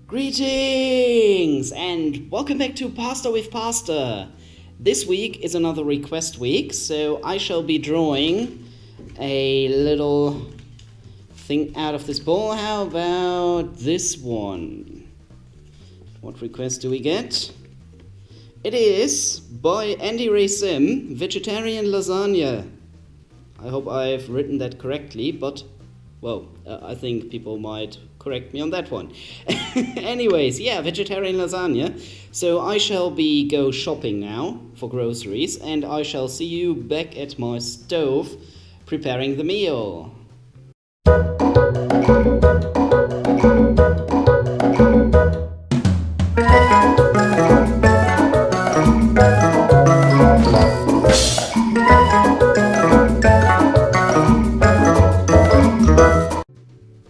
Greetings and welcome back to Pasta with Pasta. This week is another request week, so I shall be drawing a little thing out of this bowl. How about this one? What request do we get? It is by Andy Ray Sim, Vegetarian Lasagna. I hope I've written that correctly, but well, I think people might correct me on that one. Anyways, yeah, vegetarian lasagna. So I shall go shopping now for groceries, and I shall see you back at my stove preparing the meal.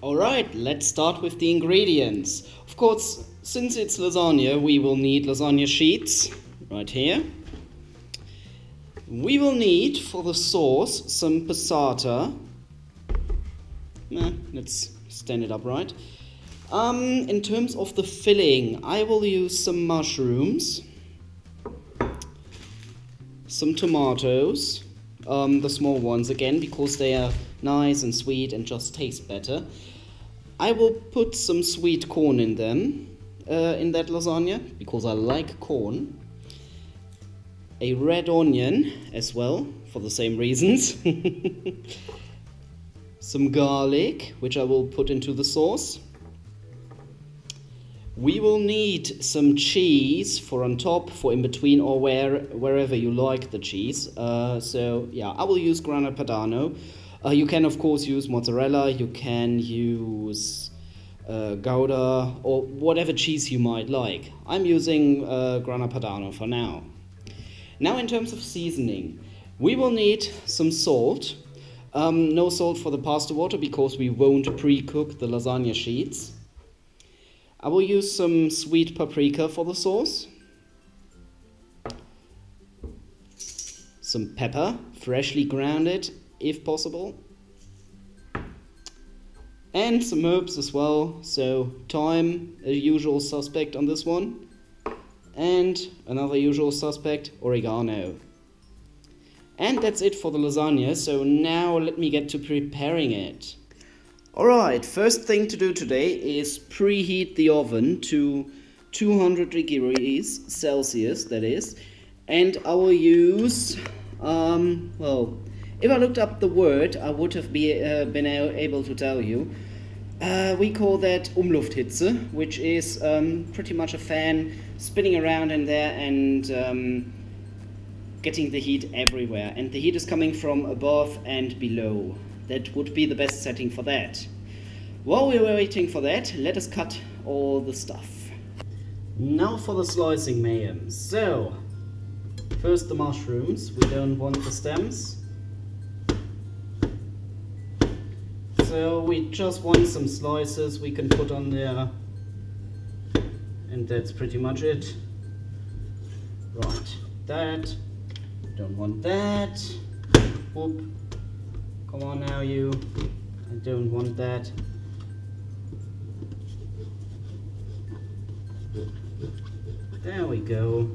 Alright, let's start with the ingredients. Of course, since it's lasagna, we will need lasagna sheets, right here. We will need, for the sauce, some passata. Let's stand it upright. In terms of the filling, I will use some mushrooms, some tomatoes, the small ones again, because they are nice and sweet and just taste better. I will put some sweet corn in them, in that lasagna, because I like corn. A red onion as well, for the same reasons. Some garlic, which I will put into the sauce. We will need some cheese for on top, for in between, or wherever you like the cheese. So yeah, I will use Grana Padano. You can of course use mozzarella, you can use Gouda, or whatever cheese you might like. I'm using Grana Padano for now. Now in terms of seasoning, we will need some salt. No salt for the pasta water because we won't pre-cook the lasagna sheets. I will use some sweet paprika for the sauce. Some pepper, freshly grounded if possible. And some herbs as well, so thyme, a usual suspect on this one. And another usual suspect, oregano. And that's it for the lasagna, so now let me get to preparing it. Alright, first thing to do today is preheat the oven to 200 degrees Celsius, that is. And I will use, well, if I looked up the word, I would have been able to tell you. We call that Umlufthitze, which is pretty much a fan spinning around in there and getting the heat everywhere. And the heat is coming from above and below. That would be the best setting for that. While we're waiting for that, let us cut all the stuff. Now for the slicing mayhem. So, first the mushrooms. We don't want the stems. So we just want some slices we can put on there. And that's pretty much it. Right, that. Don't want that. Whoop. Come on now, you. I don't want that. There we go.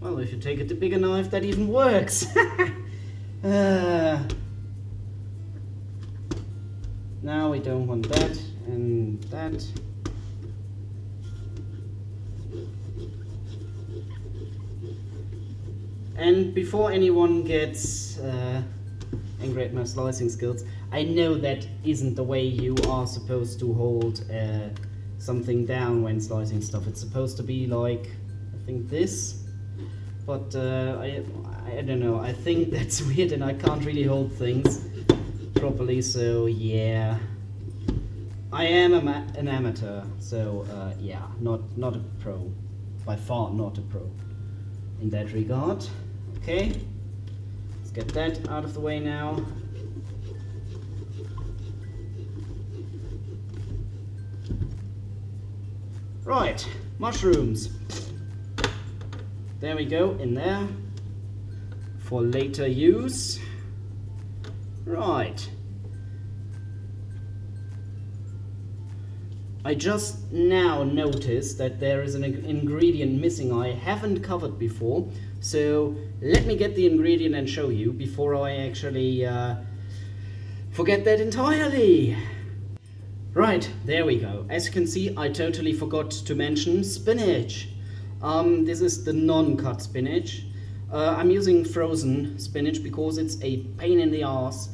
Well, if you take a bigger knife, that even works. Now we don't want that and that. And before anyone gets angry at my slicing skills, I know that isn't the way you are supposed to hold something down when slicing stuff. It's supposed to be like, I think this, but I don't know, I think that's weird and I can't really hold things properly, so yeah. I am an amateur, so yeah, not a pro, by far not a pro in that regard. Okay, let's get that out of the way now. Right, mushrooms. There we go, in there for later use. Right. I just now noticed that there is an ingredient missing I haven't covered before, so let me get the ingredient and show you before I actually forget that entirely. Right, there we go. As you can see, I totally forgot to mention spinach. This is the non-cut spinach. I'm using frozen spinach because it's a pain in the ass.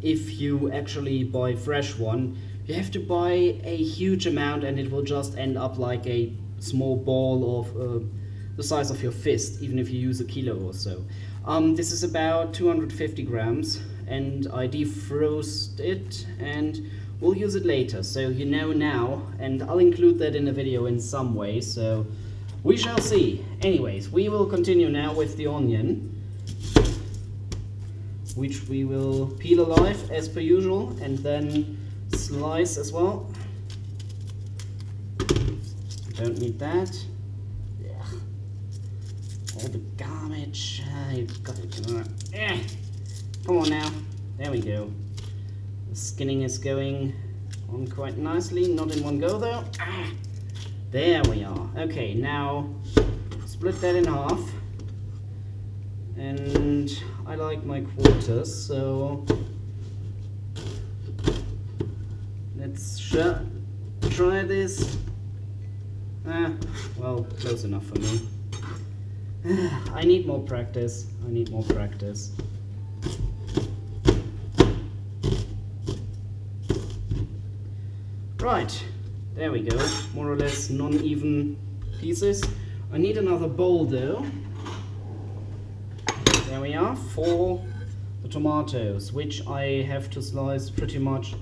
If you actually buy fresh one, you have to buy a huge amount and it will just end up like a small ball of the size of your fist, even if you use a kilo or so. This is about 250 grams and I defrosted it and we'll use it later, so you know now, and I'll include that in the video in some way, so we shall see. Anyways, we will continue now with the onion, which we will peel alive as per usual and then slice as well. Don't need that. Ugh. All the garbage. You've got it. Come on now. There we go. The skinning is going on quite nicely. Not in one go though. There we are. Okay, now split that in half. And I like my quarters, so let's try this. Well, close enough for me. I need more practice. I need more practice. Right, there we go. More or less non-even pieces. I need another bowl though. There we are, for the tomatoes, which I have to slice pretty much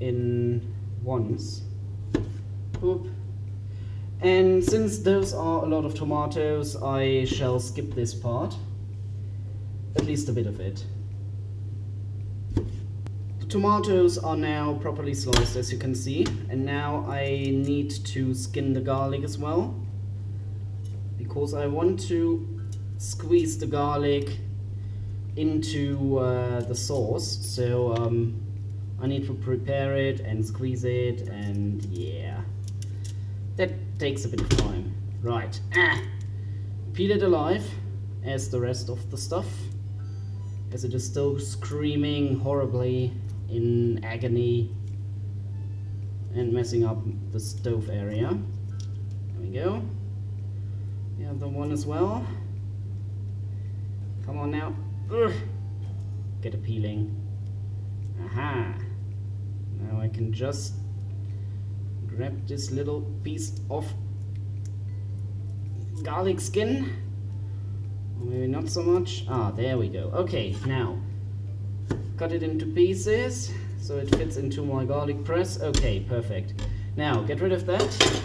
in once. Oop. And since those are a lot of tomatoes, I shall skip this part. At least a bit of it. The tomatoes are now properly sliced, as you can see. And now I need to skin the garlic as well, because I want to squeeze the garlic into the sauce. So I need to prepare it and squeeze it, and yeah, that takes a bit of time. Right, peel it alive as the rest of the stuff, as it is still screaming horribly in agony and messing up the stove area. There we go. The other one as well. Come on now. Ugh. Get a peeling. Aha. Now I can just grab this little piece of garlic skin. Or maybe not so much. Ah, there we go. Okay, now cut it into pieces so it fits into my garlic press. Okay, perfect. Now get rid of that.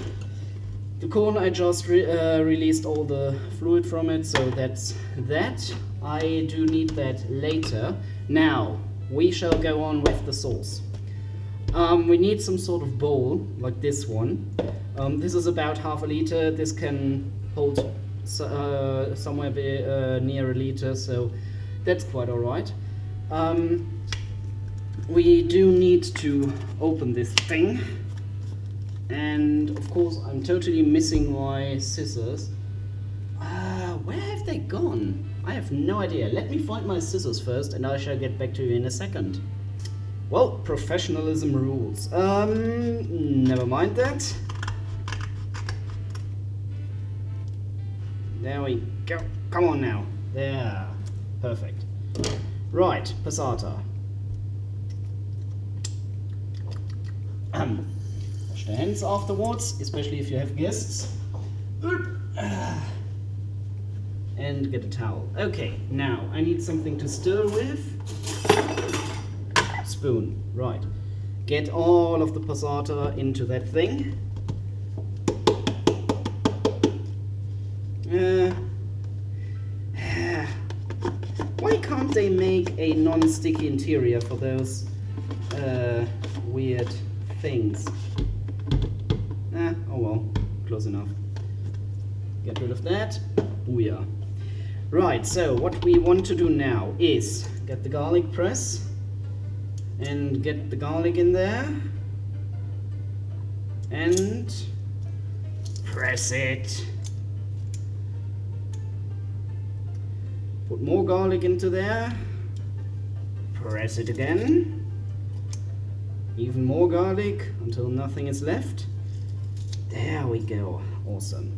The corn, I just released all the fluid from it, so that's that. I do need that later. Now, we shall go on with the sauce. We need some sort of bowl, like this one. This is about half a liter. This can hold somewhere near a liter, so that's quite alright. We do need to open this thing. And of course, I'm totally missing my scissors. Where have they gone? I have no idea. Let me find my scissors first and I shall get back to you in a second. Well, professionalism rules. Never mind that. There we go. Come on now. There. Perfect. Right, passata. Wash your hands afterwards, especially if you have guests. And get a towel. Okay, now I need something to stir with. Spoon, right. Get all of the passata into that thing. Why can't they make a non-sticky interior for those weird things? Oh well, close enough. Get rid of that. Booyah. Right, so what we want to do now is get the garlic press and get the garlic in there. And press it. Put more garlic into there. Press it again. Even more garlic until nothing is left. There we go. Awesome.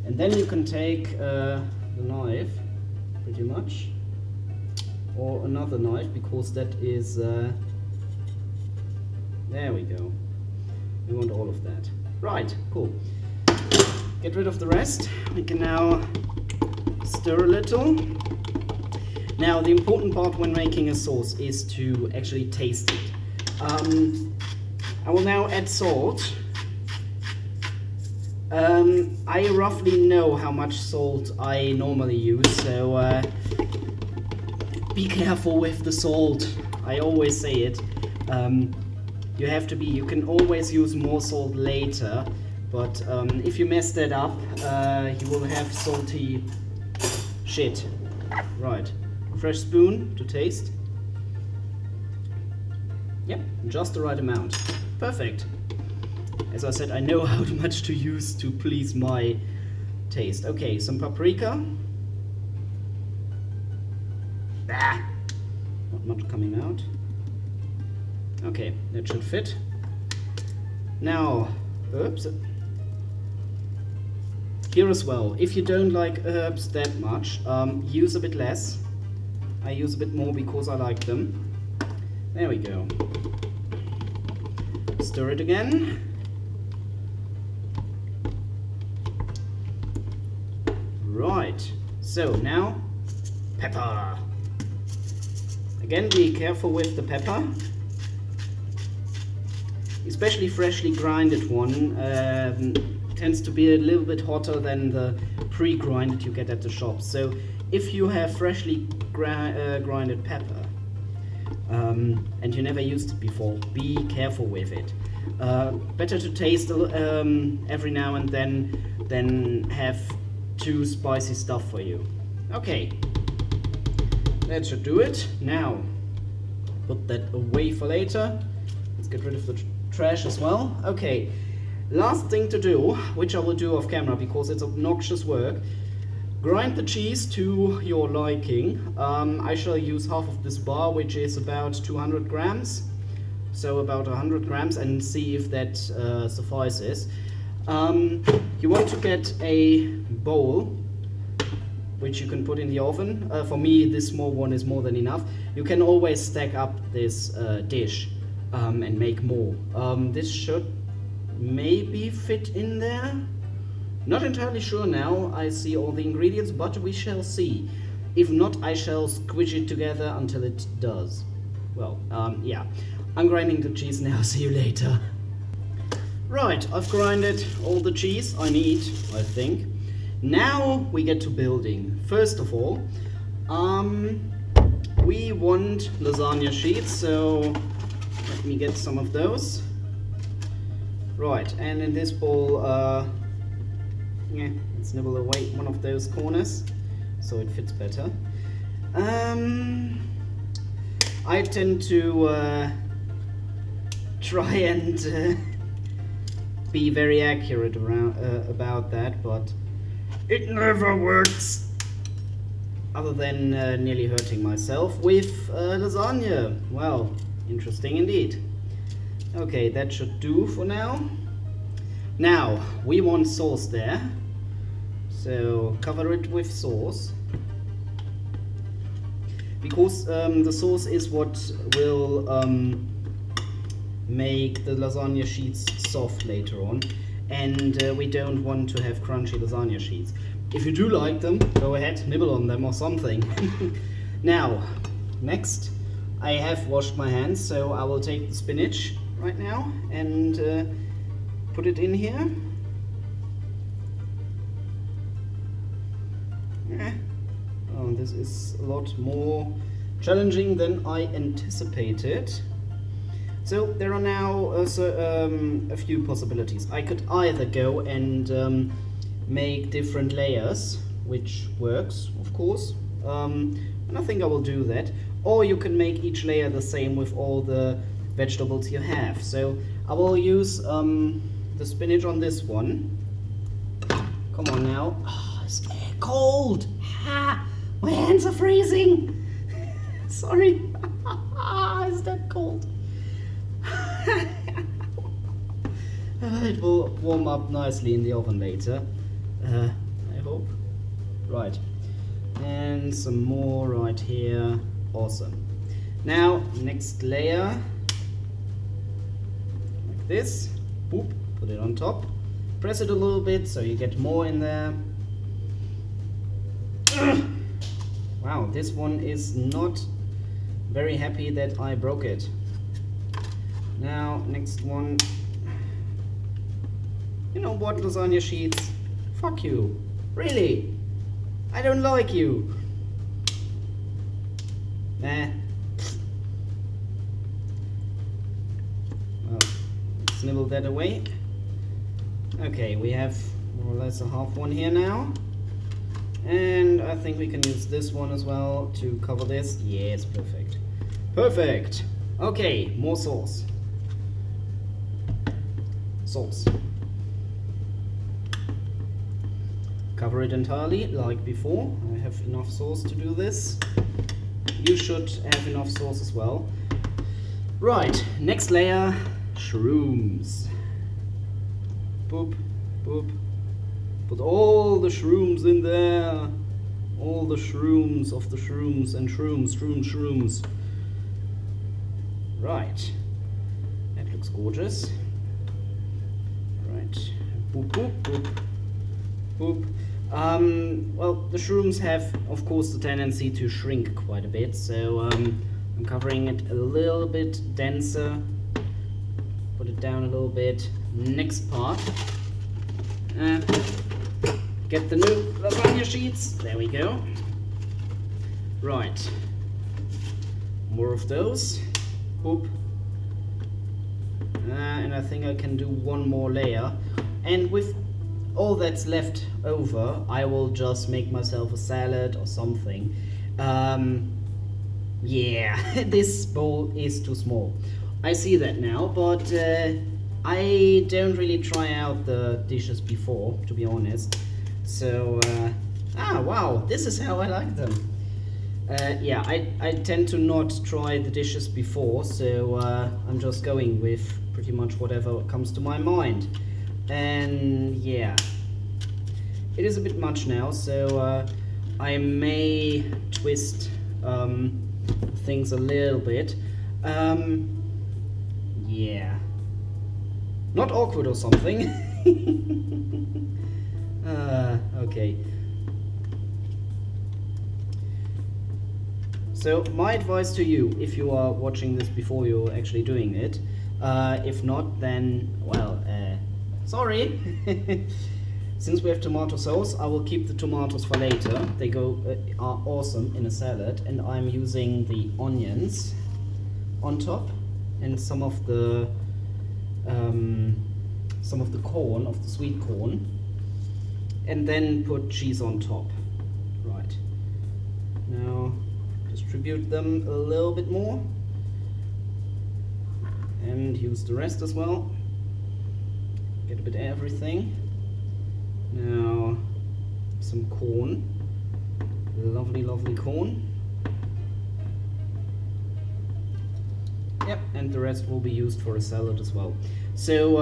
And then you can take the knife, pretty much, or another knife, because that is there we go. We want all of that. Right, cool. Get rid of the rest. We can now stir a little. Now the important part when making a sauce is to actually taste it. I will now add salt. I roughly know how much salt I normally use, so be careful with the salt. I always say it. You can always use more salt later, but if you mess that up, you will have salty shit. Right, fresh spoon to taste. Yep, just the right amount. Perfect. As I said, I know how much to use to please my taste. Okay, some paprika. Ah, not much coming out. Okay, that should fit. Now, herbs. Here as well, if you don't like herbs that much, use a bit less. I use a bit more because I like them. There we go. Stir it again. Right, so now pepper. Again, be careful with the pepper. Especially freshly grinded one tends to be a little bit hotter than the pre-grinded you get at the shop. So if you have freshly grinded pepper and you never used it before, be careful with it. Better to taste every now and then than have too spicy stuff for you. Okay, that should do it. Now, put that away for later. Let's get rid of the trash as well. Okay, last thing to do, which I will do off camera because it's obnoxious work. Grind the cheese to your liking. I shall use half of this bar, which is about 200 grams. So about 100 grams, and see if that suffices. You want to get a bowl which you can put in the oven. For me, this small one is more than enough. You can always stack up this dish and make more. This should maybe fit in there. Not entirely sure now. I see all the ingredients, but we shall see. If not, I shall squish it together until it does. Well, yeah. I'm grinding the cheese now. See you later. Right, I've grinded all the cheese I need, I think. Now we get to building. First of all, we want lasagna sheets, so let me get some of those. Right, and in this bowl, yeah, let's nibble away one of those corners so it fits better. I tend to try and be very accurate about that, but it never works. Other than nearly hurting myself with lasagna. Well, interesting indeed. Okay, that should do for now. Now, we want sauce there. So, cover it with sauce. Because the sauce is what will make the lasagna sheets soft later on, and we don't want to have crunchy lasagna sheets. If you do like them, go ahead, nibble on them or something. Now, next, I have washed my hands, so I will take the spinach right now and put it in here. Oh, this is a lot more challenging than I anticipated. So there are now a few possibilities. I could either go and make different layers, which works, of course, and I think I will do that. Or you can make each layer the same with all the vegetables you have. So I will use the spinach on this one. Come on now. Oh, it's cold. Ah, my hands are freezing. Sorry. Is that cold? It will warm up nicely in the oven later. I hope. Right. And some more right here. Awesome. Now, next layer. Like this. Boop. Put it on top. Press it a little bit so you get more in there. Wow, this one is not very happy that I broke it. Now, next one. You know what, lasagna sheets? Fuck you. Really? I don't like you. Nah. Well, let's nibble that away. Okay, we have more or less a half one here now. And I think we can use this one as well to cover this. Yes, perfect. Perfect. Okay, more sauce. Sauce. Cover it entirely, like before. I have enough sauce to do this. You should have enough sauce as well. Right, next layer, shrooms. Boop, boop. Put all the shrooms in there. All the shrooms of the shrooms and shrooms. Right. That looks gorgeous. Right. Boop, boop, boop. Boop. Well, the shrooms have, of course, the tendency to shrink quite a bit, so I'm covering it a little bit denser. Put it down a little bit. Next part. Get the new lasagna sheets. There we go. Right. More of those. Boop. And I think I can do one more layer. And with all that's left over, I will just make myself a salad or something. Yeah, this bowl is too small. I see that now, but I don't really try out the dishes before, to be honest. So, wow, this is how I like them. Yeah, I tend to not try the dishes before, so I'm just going with pretty much whatever comes to my mind. And yeah, it is a bit much now, so I may twist things a little bit. Yeah, not awkward or something. Okay. So my advice to you, if you are watching this before you're actually doing it, if not, then, well, sorry. Since we have tomato sauce, I will keep the tomatoes for later. They are awesome in a salad, and I'm using the onions on top and some of the corn, of the sweet corn, and then put cheese on top. Right. Now distribute them a little bit more and use the rest as well. Get a bit of everything. Now some corn, lovely corn. Yep, and the rest will be used for a salad as well. So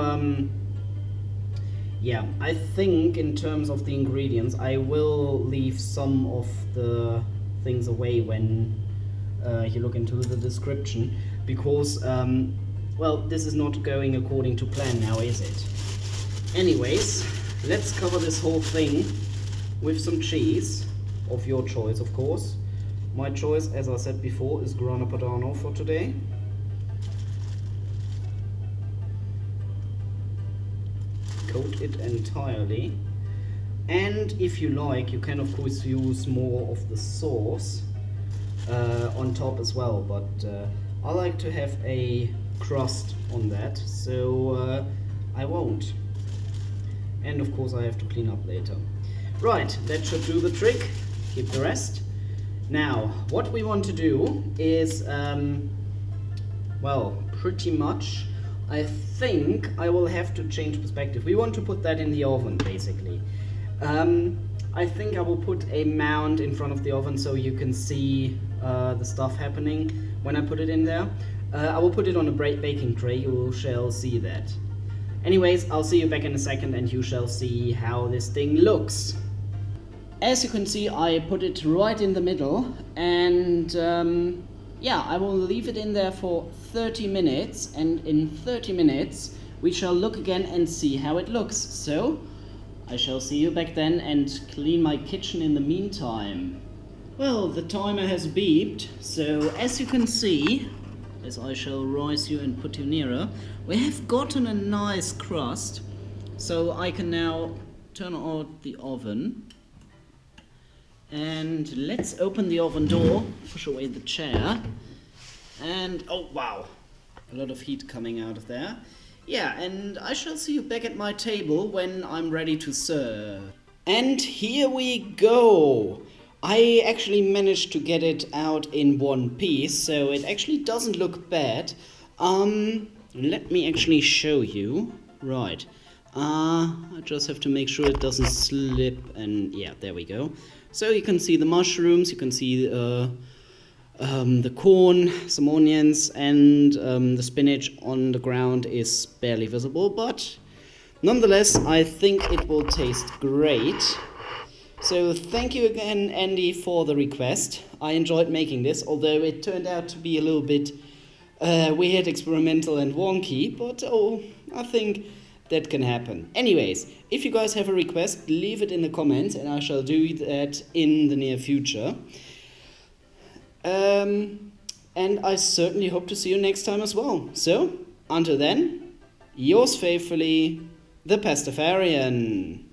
yeah, I think in terms of the ingredients, I will leave some of the things away when you look into the description, because well, this is not going according to plan now, is it? Anyways, let's cover this whole thing with some cheese of your choice, of course. My choice, as I said before, is Grana Padano for today. Coat it entirely, and if you like, you can of course use more of the sauce on top as well, but I like to have a crust on that, so I won't. And of course I have to clean up later. Right, that should do the trick. Keep the rest. Now, what we want to do is, well, pretty much I think I will have to change perspective. We want to put that in the oven, basically. I think I will put a mount in front of the oven so you can see the stuff happening when I put it in there. I will put it on a baking tray, you shall see that. Anyways, I'll see you back in a second and you shall see how this thing looks. As you can see, I put it right in the middle, and yeah, I will leave it in there for 30 minutes, and in 30 minutes we shall look again and see how it looks. So I shall see you back then and clean my kitchen in the meantime. Well, the timer has beeped, so as you can see, as I shall rise you and put you nearer, we have gotten a nice crust. So I can now turn on the oven. And let's open the oven door, push away the chair, and oh wow, a lot of heat coming out of there. Yeah, and I shall see you back at my table when I'm ready to serve. And here we go! I actually managed to get it out in one piece, so it actually doesn't look bad. Let me actually show you. Right. I just have to make sure it doesn't slip, and yeah, there we go. So you can see the mushrooms, you can see the corn, some onions, and the spinach on the ground is barely visible, but nonetheless, I think it will taste great. So thank you again, Andy, for the request. I enjoyed making this, although it turned out to be a little bit weird, experimental, and wonky, but oh, I think that can happen. Anyways, if you guys have a request, leave it in the comments and I shall do that in the near future. And I certainly hope to see you next time as well. So, until then, yours faithfully, the Pastafarian.